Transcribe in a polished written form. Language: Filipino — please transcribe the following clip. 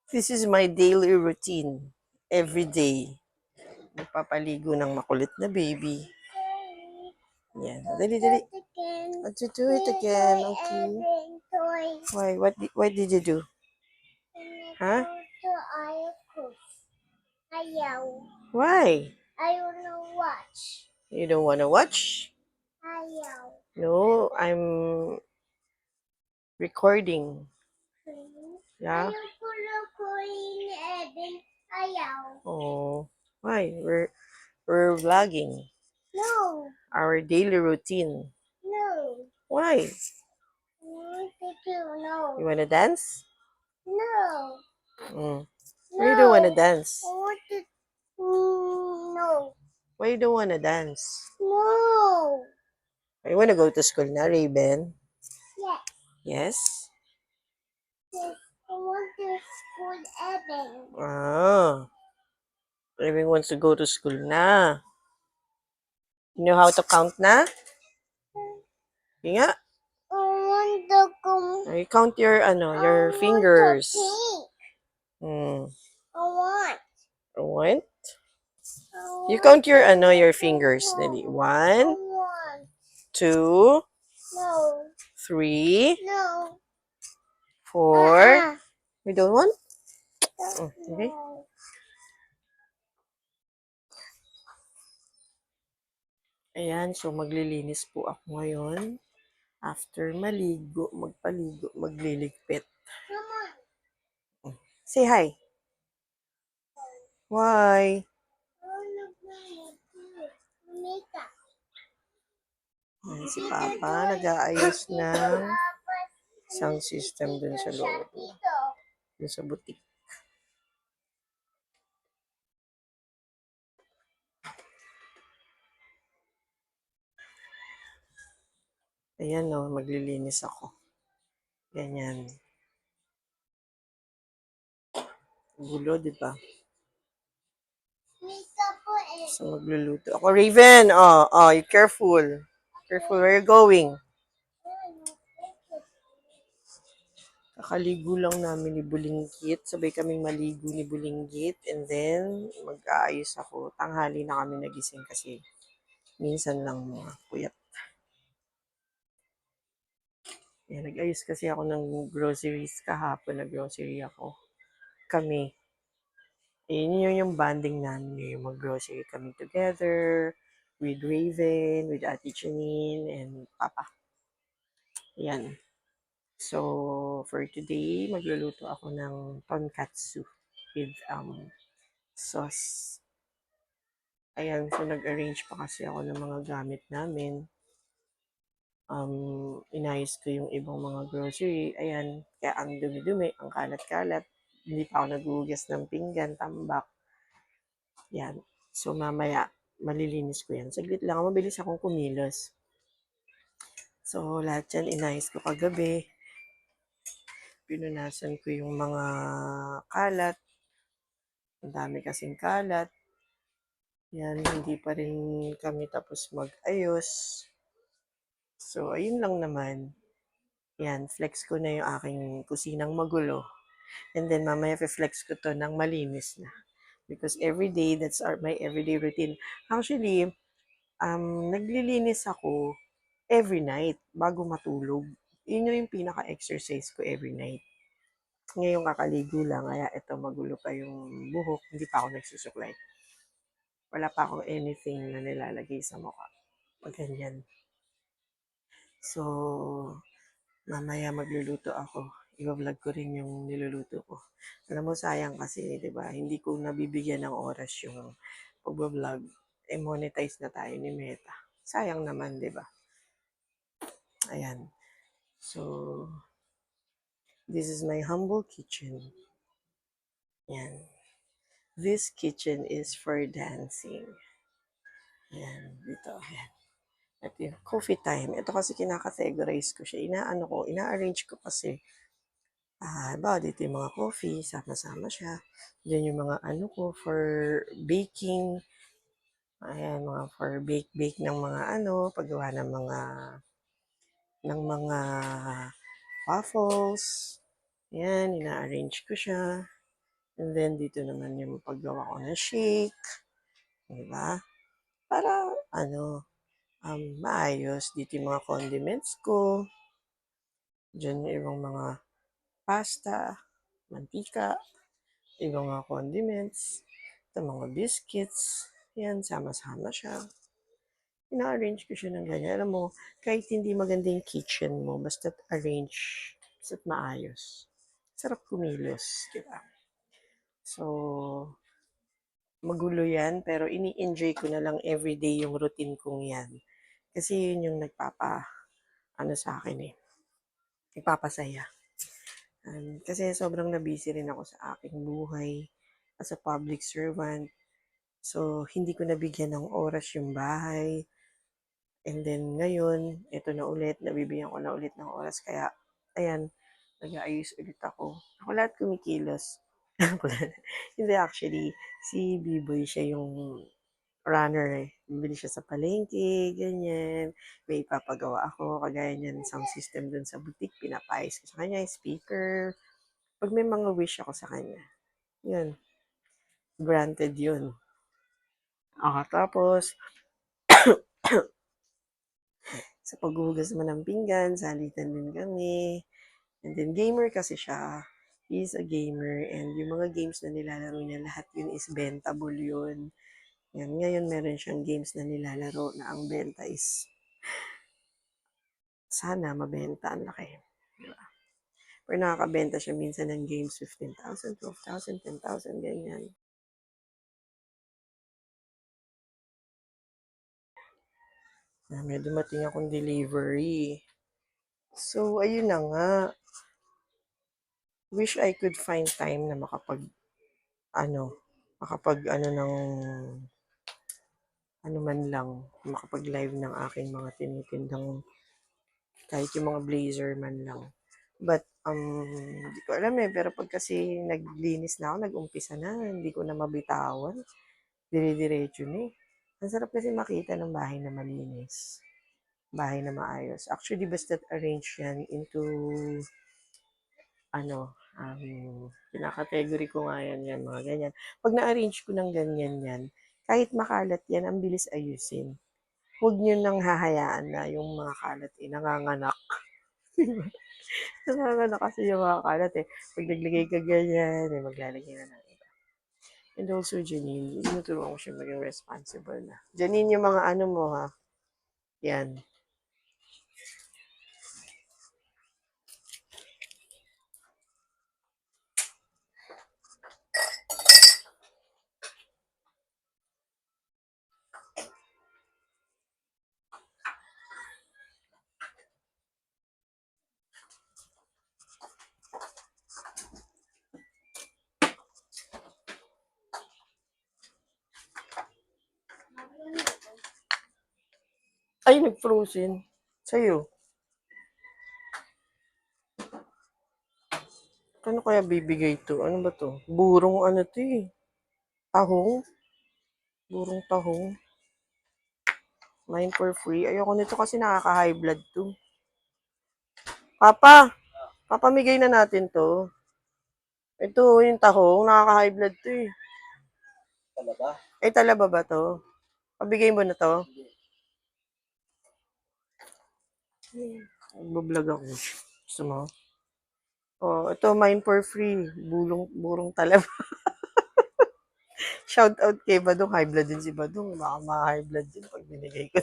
This is my daily routine. Every day. Magpapaligo ng makulit na baby. Yan. Dali, dali. Let's do it again. Okay. Why? What did you do? Huh? Why? I want to watch. You don't want to watch? No, I'm recording. Yeah. Oh, why? We're vlogging. No. Our daily routine. No. Why? No. You wanna dance? No. Mm. Why you don't wanna dance? No. Why you don't wanna dance? No. You wanna go to school na, Raven? Yes. Yes? Yes. I want to school Evan. Ah. Raven wants to go to school na. You know how to count na? Sige nga. I want to go. You count your, your fingers. Hmm. I want. What? I You count your, your fingers. Dali. want. 1, 2, No. 3, No. 4. You don't want? Okay. No. Ayan, so maglilinis po ako ngayon. After maligo, magpaligo, magliligpit. Say hi. Why? Ayan, si Papa nag-aayos ng sound system dun sa loob. Dun sa butik. Ayan no, maglilinis ako. Ganyan. Gulo, di ba? So, magluluto ako. Raven, you careful. Careful, where you going? Kakaligo lang namin ni Bulinggit. Sabay kaming maligo ni Bulinggit. And then, mag-aayos ako. Tanghali na kami nagising kasi minsan lang mga puyat. Yan, nag-ayos kasi ako ng groceries kahapon. Nag-grocery ako. Kami. Yun yung bonding namin. Yung mag-grocery kami together with Raven, with Ate Janine, and Papa. Yan. So, for today, magluluto ako ng tonkatsu with sauce. Ayan, so nag-arrange pa kasi ako ng mga gamit namin. Inayos ko yung ibang mga grocery. Ayan, kaya ang dumi-dumi, ang kalat-kalat. Hindi pa ako naghugas ng pinggan, tambak. Yan. So, mamaya, malilinis ko yan. Saglit lang, mabilis akong kumilos. So, lahat yan inayos ko kagabi. Pinunasan ko yung mga kalat. Ang dami kasing kalat. Yan, hindi pa rin kami tapos mag-ayos. So, ayun lang naman. Yan, flex ko na yung aking kusinang magulo. And then, mamaya flex ko to ng malinis na. Because every day, that's my everyday routine. Actually, naglilinis ako every night bago matulog. Yun yung pinaka-exercise ko every night. Ngayon kakaligo lang, kaya ito magulo pa yung buhok, hindi pa ako nagsusuklay. Wala pa akong anything na nilalagay sa mukha. Pag ganyan. So, mamaya magluluto ako. I-vlog ko rin yung niluluto ko. Alam mo, sayang kasi, di ba? Hindi ko nabibigyan ng oras yung pag-vlog. Monetize na tayo ni Meta. Sayang naman, di ba? Ayan. So, this is my humble kitchen. Yan. This kitchen is for dancing. Yan, dito. Yan. At yung coffee time. Ito kasi kinakategorize ko siya. Ina-arrange ko kasi. Dito yung mga coffee, sama-sama siya. Diyan yung mga ko for baking. Ayan, mga for bake ng mga paggawa ng mga waffles. Yan, ina-arrange ko siya. And then, dito naman yung paggawa ko ng shake. Diba? Para, maayos. Dito yung mga condiments ko. Diyan yung ibang mga pasta, mantika, ibang mga condiments, ito mga biscuits. Yan, sama-sama siya. Ina-arrange ko siya ng ganyan. Alam mo, kahit hindi maganda yung kitchen mo, basta't arrange, basta't maayos. Sarap kumilos, di ba? So, magulo yan, pero ini-enjoy ko na lang everyday yung routine kong yan. Kasi yun yung sa akin eh, nagpapasaya. Kasi sobrang na-busy rin ako sa aking buhay as a public servant. So, hindi ko nabigyan ng oras yung bahay. And then, ngayon, ito na ulit, nabibigyan ko na ulit ng oras. Kaya, ayan, nag-aayos ulit ako. Ako lahat kumikilos. Hindi actually, si B-Boy siya yung runner eh. Bibili siya sa palengke, ganyan. May ipapagawa ako, kagaya niyan, sound system dun sa boutique, pinapayos ko sa kanya, speaker. Pag may mga wish ako sa kanya, yun, granted yun. Tapos, sa paghuhugas naman ng pinggan, salitan din kami. And then, gamer kasi siya. He's a gamer. And yung mga games na nilalaro niya, lahat yun is bentable yun. Yan, ngayon meron siyang games na nilalaro na ang benta is sana mabenta ang laki. Diba? Pero nakakabenta siya minsan ng games 15,000, 12,000, 10,000, ganyan. May dumating akong delivery. So, ayun na nga. Wish I could find time na ng man lang, makapag-live ng aking mga tinitindang, kahit yung mga blazer man lang. But, hindi ko alam eh, pero pag kasi naglinis na ako, nag-umpisa na, hindi ko na mabitawan. Dire-diretso na eh. Ang sarap kasi makita ng bahay na malinis. Bahay na maayos. Actually, basta't arrange yan into, pinaka-category ko nga yan, mga ganyan. Pag na-arrange ko ng ganyan yan, kahit makalat yan, ang bilis ayusin. Huwag nyo nang hahayaan na yung mga kalat nanganganak. Nanganganak kasi yung mga kalat eh. Pag naglagay ka ganyan, maglalagay na ng iba. And also, Janine, tinuturuan ko siya maging responsible na. Janine, yung mga mo ha. Yan. Ay, nag-frozen. Sa'yo. Ano kaya bibigay to? Ano ba to? Burong to eh. Tahong? Burong tahong. Mine for free. Ayoko nito kasi nakaka-high blood to. Papa! Papamigay na natin to. Ito, yung tahong. Nakaka-high blood to eh. Talaba? Ay, talaba ba to? Pabigay mo na to. Nagbablog ako. Gusto mo? Oh, ito mine for free. Burong talaba. Shout out kay Badong. High blood din si Badong. Baka ma-high blood din pag binigay ko.